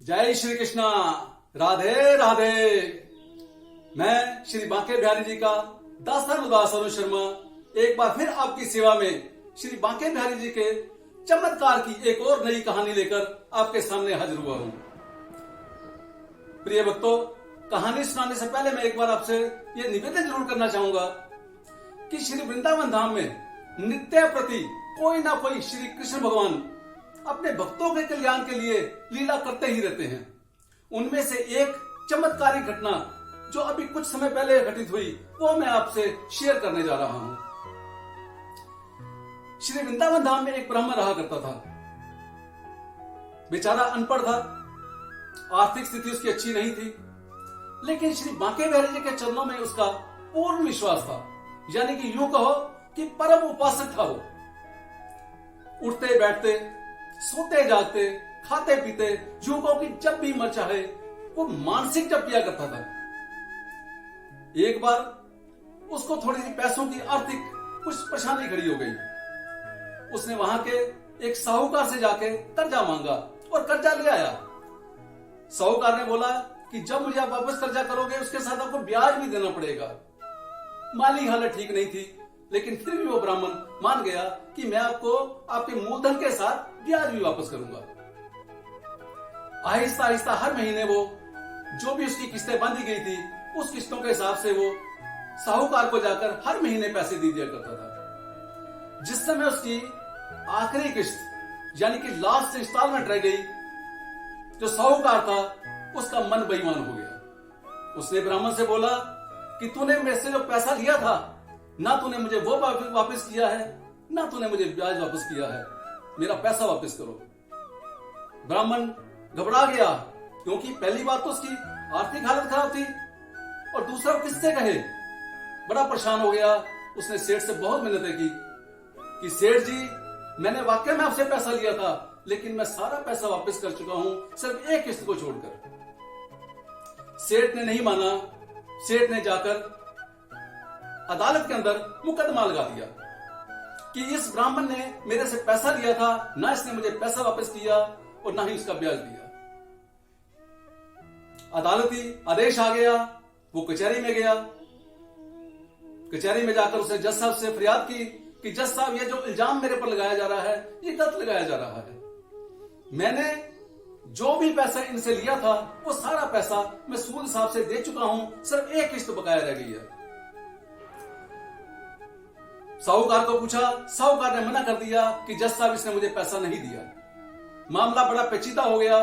जय श्री कृष्णा। राधे राधे। मैं श्री बांके बिहारी जी का दास्तान उदास अरुण शर्मा एक बार फिर आपकी सेवा में श्री बांके बिहारी जी के चमत्कार की एक और नई कहानी लेकर आपके सामने हाजिर हुआ हूं। प्रिय भक्तों, कहानी सुनाने से पहले मैं एक बार आपसे यह निवेदन जरूर करना चाहूंगा कि श्री वृंदावन धाम में नित्य प्रति कोई ना कोई श्री कृष्ण भगवान अपने भक्तों के कल्याण के लिए लीला करते ही रहते हैं। उनमें से एक चमत्कारिक घटना जो अभी कुछ समय पहले घटित हुई वो मैं आपसे शेयर करने जा रहा हूं। श्री वृंदावन धाम में एक ब्राह्मण रहा करता था। बेचारा अनपढ़ था, आर्थिक स्थिति उसकी अच्छी नहीं थी, लेकिन श्री बांके बिहारी जी के चरणों में उसका पूर्ण विश्वास था। यानी कि यूं कहो कि परम उपासक था वो। उठते बैठते, सोते जागते, खाते पीते, यूं कहो कि जब भी मन चाहे वो मानसिक जप किया करता था। एक बार उसको थोड़ी सी पैसों की आर्थिक कुछ परेशानी खड़ी हो गई। उसने वहां के एक साहूकार से जाके कर्जा मांगा और कर्जा ले आया। साहूकार ने बोला कि जब मुझे आप वापस कर्जा करोगे उसके साथ आपको ब्याज भी देना पड़ेगा। माली हालत ठीक नहीं थी, लेकिन फिर भी वो ब्राह्मण मान गया कि मैं आपको आपके मूलधन के साथ ब्याज भी वापस करूंगा। आहिस्ता आहिस्ता हर महीने वो जो भी उसकी किस्तें बांधी गई थी उस किस्तों के हिसाब से वो साहूकार को जाकर हर महीने पैसे दे दिया करता था। जिस समय उसकी आखिरी किस्त यानी कि लास्ट इंस्टॉलमेंट रह गई, जो साहूकार था उसका मन बेईमान हो गया। उसने ब्राह्मण से बोला कि तूने मेरे से जो पैसा लिया था, ना तूने मुझे वो वापस किया है, ना तूने मुझे ब्याज वापस किया है। मेरा पैसा वापस करो। ब्राह्मण घबरा गया, क्योंकि पहली बात तो उसकी आर्थिक हालत खराब थी और दूसरा वो किससे कहे। बड़ा परेशान हो गया। उसने सेठ से बहुत मिन्नतें की कि सेठ जी, मैंने वाकई में आपसे पैसा लिया था, लेकिन मैं सारा पैसा वापस कर चुका हूं, सिर्फ एक किस्त को छोड़कर। सेठ ने नहीं माना। सेठ ने जाकर अदालत के अंदर मुकदमा लगा दिया कि इस ब्राह्मण ने मेरे से पैसा लिया था, ना इसने मुझे पैसा वापस किया और ना ही उसका ब्याज दिया। अदालती आदेश आ गया। वो कचहरी में गया। कचहरी में जाकर उसने जज साहब से फरियाद की कि जज साहब, ये जो इल्जाम मेरे पर लगाया जा रहा है ये गलत लगाया जा रहा है। मैंने जो भी पैसा इनसे लिया था वो सारा पैसा मैं सूद हिसाब से दे चुका हूं, सिर्फ एक किस्त बकाया रह गई है। साहूकार को पूछा। साहूकार ने मना कर दिया कि जज साहब, इसने मुझे पैसा नहीं दिया। मामला बड़ा पेचीदा हो गया।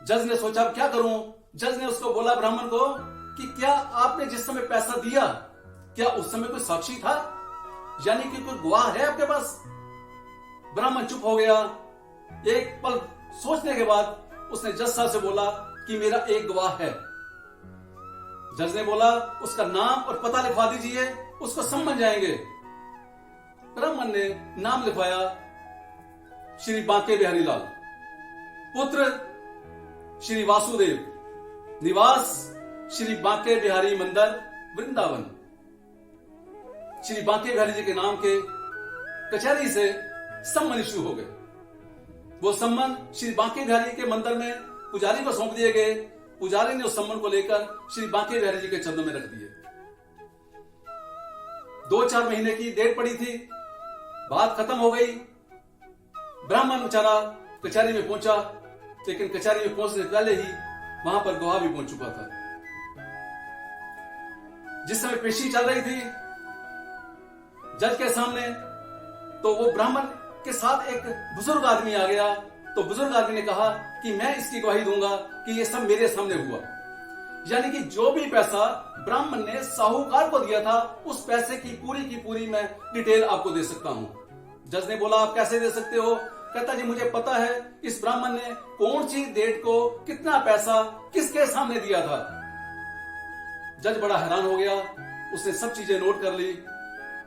जज ने सोचा अब क्या करूं। जज ने उसको बोला, ब्राह्मण को, कि क्या आपने जिस समय पैसा दिया, क्या उस समय कोई साक्षी था, यानी कि कोई गवाह है आपके पास। ब्राह्मण चुप हो गया। एक पल सोचने के बाद उसने जज साहब से बोला कि मेरा एक गवाह है। जज ने बोला, उसका नाम और पता लिखवा दीजिए, उसको समझ जाएंगे। ब्राह्मण ने नाम लिखवाया, श्री बांके बिहारी लाल, पुत्र श्री वासुदेव, निवास श्री बांके बिहारी मंदिर, वृंदावन। श्री बांके बिहारी जी के नाम के कचहरी से सम्मन इशू हो गए। वो सम्मन श्री बांके बिहारी के मंदिर में पुजारी को सौंप दिए गए। पुजारी ने उस सम्मन को लेकर श्री बांके बिहारी जी के चरणों में रख दिए। 2-4 महीने की डेट पड़ी थी। बात खत्म हो गई। ब्राह्मण बेचारा कचहरी में पहुंचा, लेकिन कचहरी में पहुंचने से पहले ही वहां पर गवाह भी पहुंच चुका था। जिस समय पेशी चल रही थी जज के सामने, तो वो ब्राह्मण के साथ एक बुजुर्ग आदमी आ गया। तो बुजुर्ग आदमी ने कहा कि मैं इसकी गवाही दूंगा कि ये सब मेरे सामने हुआ। यानी कि जो भी पैसा ब्राह्मण ने साहूकार को दिया था, उस पैसे की पूरी मैं डिटेल आपको दे सकता हूं। जज ने बोला, आप कैसे दे सकते हो। कहता, जी मुझे पता है इस ब्राह्मण ने कौन सी डेट को कितना पैसा किसके सामने दिया था। जज बड़ा हैरान हो गया। उसने सब चीजें नोट कर ली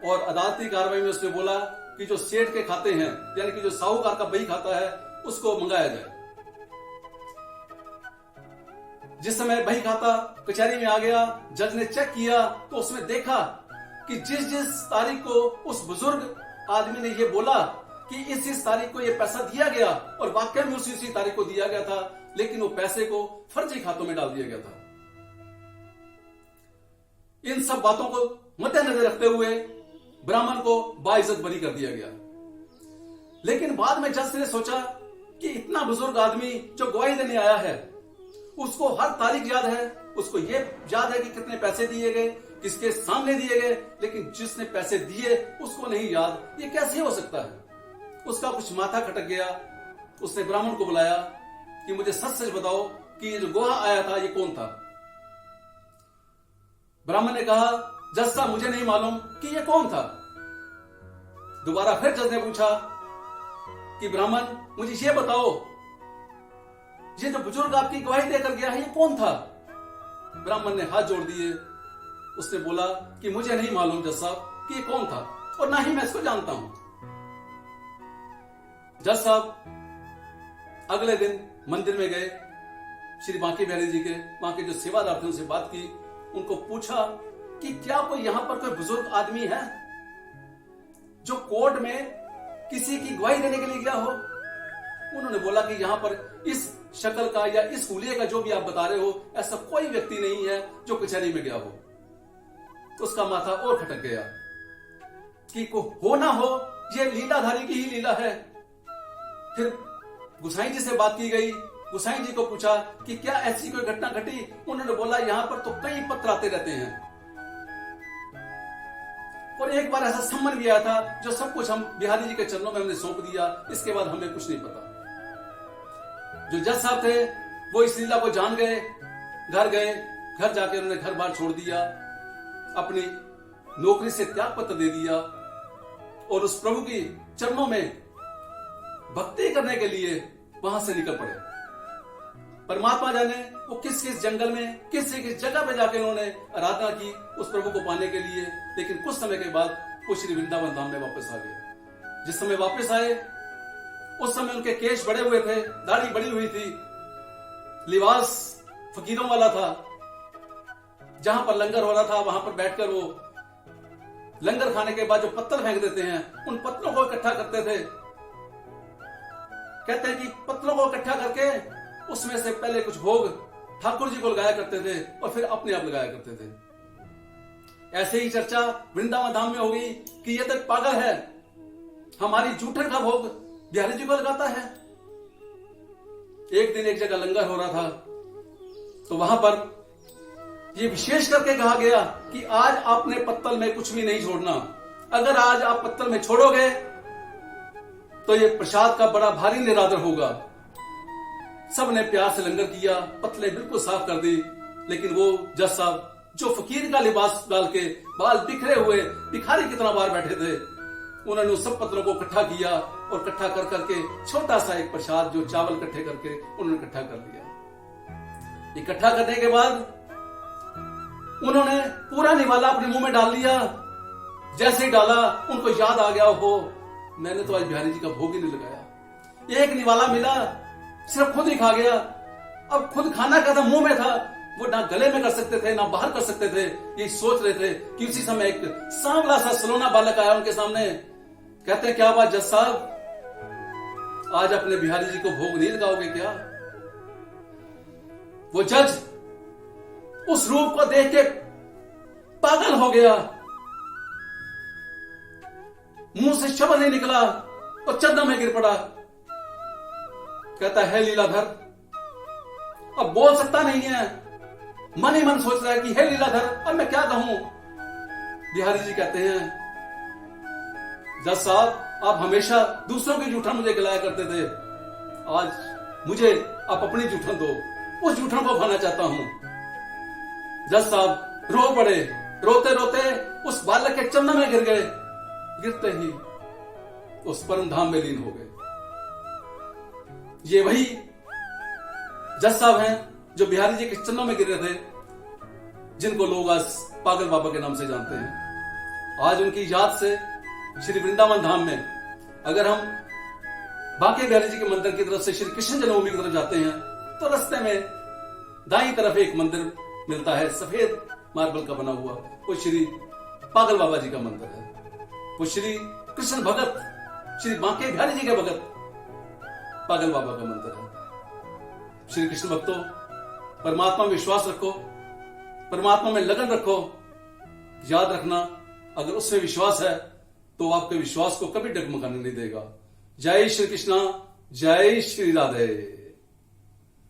और अदालती कार्रवाई में उसने बोला कि जो सेठ के खाते हैं, यानी कि जो साहूकार का बही खाता है, उसको मंगाया जाए। जिस समय बही खाता कचहरी में आ गया, जज ने चेक किया तो उसमें देखा कि जिस तारीख को उस बुजुर्ग आदमी ने यह बोला कि इस तारीख को ये पैसा दिया गया और वाकई में उसी तारीख को दिया गया था, लेकिन वो पैसे को फर्जी खातों में डाल दिया गया था। इन सब बातों को मद्देनजर रखते हुए ब्राह्मण को बाइज्जत बरी कर दिया गया। लेकिन बाद में जज ने सोचा कि इतना बुजुर्ग आदमी जो गवाही देने आया है, उसको हर तारीख याद है, उसको ये याद है कि कितने पैसे दिए गए, किसके सामने दिए गए, लेकिन जिसने पैसे दिए उसको नहीं याद। ये कैसे हो सकता है? उसका कुछ माथा खटक गया। उसने ब्राह्मण को बुलाया कि मुझे सच सच बताओ कि ये जो गवाह आया था ये कौन था। ब्राह्मण ने कहा, जज साहब मुझे नहीं मालूम कि ये कौन था। दोबारा फिर जज ने पूछा कि ब्राह्मण मुझे ये बताओ, ये जो बुजुर्ग आपकी गवाही देकर गया है ये कौन था? ब्राह्मण ने हाथ जोड़ दिए। उसने बोला कि मुझे नहीं मालूम जज साहब कि ये कौन था और ना ही मैं इसको जानता हूं। जज साहब अगले दिन मंदिर में गए, श्री बांके बिहारी जी के वहां के जो सेवादार थे उनसे बात की, उनको पूछा कि क्या कोई यहां पर कोई बुजुर्ग आदमी है जो कोर्ट में किसी की गवाही देने के लिए गया हो? उन्होंने बोला कि यहां पर इस शक्ल का या इस हुलिये का जो भी आप बता रहे हो, ऐसा कोई व्यक्ति नहीं है जो कचहरी में गया हो। तो उसका माथा और खटक गया कि को हो ना हो ये लीलाधारी की ही लीला है। फिर गुसाई जी से बात की गई। गुसाई जी को पूछा कि क्या ऐसी कोई घटना घटी? उन्होंने बोला यहां पर तो कई पत्र आते रहते हैं और एक बार ऐसा सम्मन भी आया था जो सब कुछ हम बिहारी जी के चरणों में हमने सौंप दिया, इसके बाद हमें कुछ नहीं पता। जो जज साहब थे वो इस लीला को जान गए, घर गए, घर जाके उन्होंने घर बार छोड़ दिया, अपनी नौकरी से त्याग पत्र दे दिया और उस प्रभु की चरणों में भक्ति करने के लिए वहां से निकल पड़े। परमात्मा जाने वो किस किस जंगल में किस किस जगह पे जाके उन्होंने आराधना की उस प्रभु को पाने के लिए। लेकिन कुछ समय के बाद वो श्री वृंदावन धाम में वापस आ गए। जिस समय वापस आए उस समय उनके केश बड़े हुए थे, दाढ़ी बड़ी हुई थी, लिबास फकीरों वाला था। जहां पर लंगर हो रहा था वहां पर बैठकर वो लंगर खाने के बाद जो पत्थर फेंक देते हैं उन पत्थरों को इकट्ठा करते थे। कहते हैं कि पत्थरों को इकट्ठा करके उसमें से पहले कुछ भोग ठाकुर जी को लगाया करते थे और फिर अपने आप लगाया करते थे। ऐसे ही चर्चा वृंदावन धाम में होगी कि ये तो पागल है, हमारी जूठन का भोग बिहारी जी को लगाता है। एक दिन एक जगह लंगर हो रहा था तो वहां पर ये विशेष करके कहा गया कि आज आपने पत्तल में कुछ भी नहीं छोड़ना। अगर आज आप पत्तल में छोड़ोगे तो ये प्रसाद का बड़ा भारी निरादर होगा। सबने प्यार से लंगर किया, पतले बिल्कुल साफ कर दी। लेकिन वो जज साहब जो फकीर का लिबास डाल के बाल बिखरे हुए भिखारी कितना बार बैठे थे, उन्होंने उस सब पत्रों को इकट्ठा किया और इकट्ठा कर करके छोटा सा एक प्रसाद जो चावल इकट्ठे करके उन्होंने इकट्ठा कर लिया। इकट्ठा करने के बाद उन्होंने पूरा निवाला अपने मुंह में डाल लिया। जैसे ही डाला उनको याद आ गया, हो मैंने तो आज बिहारी जी का भोग ही नहीं लगाया। एक निवाला मिला, सिर्फ खुद ही खा गया। अब खुद खाना का था, मुंह में था, वो ना गले में कर सकते थे ना बाहर कर सकते थे। ये सोच रहे थे कि उसी समय एक सांवला सा सलोना बालक आया उनके सामने। कहते क्या बात जज साहब, आज अपने बिहारी जी को भोग नहीं लगाओगे क्या? वो जज उस रूप को देख के पागल हो गया, मुंह से शब्द नहीं निकला और चरणों में गिर पड़ा। कहता है लीलाधर, अब बोल सकता नहीं है, मन ही मन सोच रहा है कि हे लीलाधर अब मैं क्या कहूं। बिहारी जी कहते हैं जज साहब आप हमेशा दूसरों की जूठन मुझे खिलाया करते थे, आज मुझे आप अपनी जूठन दो, उस जूठन को खाना चाहता हूं। जज साहब रो पड़े, रोते रोते उस बालक के चरणों में गिर गए। गिरते ही उस परम धाम में लीन हो गए। ये वही जज साहब हैं जो बिहारी जी के चरणों में गिरे थे, जिनको लोग आज पागल बाबा के नाम से जानते हैं। आज उनकी याद से श्री वृंदावन धाम में अगर हम बांके बिहारी जी के मंदिर की तरफ से श्री कृष्ण जन्मभूमि की तरफ जाते हैं तो रास्ते में दाईं तरफ एक मंदिर मिलता है, सफेद मार्बल का बना हुआ, वो श्री पागल बाबा जी का मंदिर है। वो श्री कृष्ण भगत श्री बांके बिहारी जी के भगत पागल बाबा का मंत्र है। श्री कृष्ण भक्तों, परमात्मा में विश्वास रखो, परमात्मा में लगन रखो। याद रखना, अगर उसमें विश्वास है तो आपके विश्वास को कभी डगमगाने नहीं देगा। जय श्री कृष्णा, जय श्री राधे।